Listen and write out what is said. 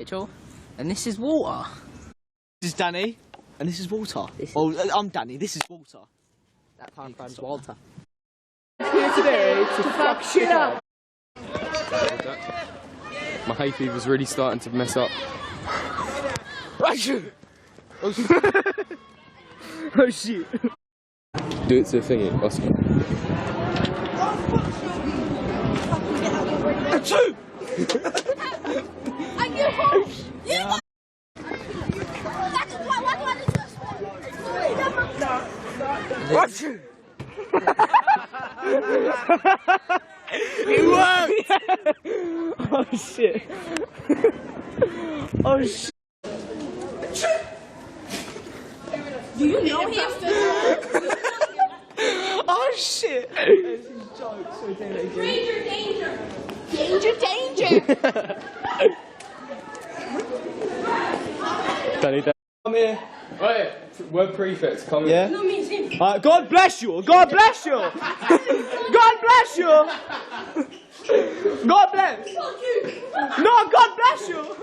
Mitchell, and this is Walter. This is Danny, and this is Walter. I'm Danny, this is Walter. That time friend's Walter. Here today to fuck shit up. My hay fever's really starting to mess up. Oh shit! Oh shit! Do it to the thingy, Oscar. Achoo! Are you home? Yeah. Achoo! It worked! Oh shit! Oh shit! Do you know him? Oh shit! This is jokes. Danger, danger! Danger, danger! Danny, Come here. Wait, word prefix, come Yeah? No, me, him. God bless you! God bless you! God bless you! God bless! Fuck you! No, God bless you!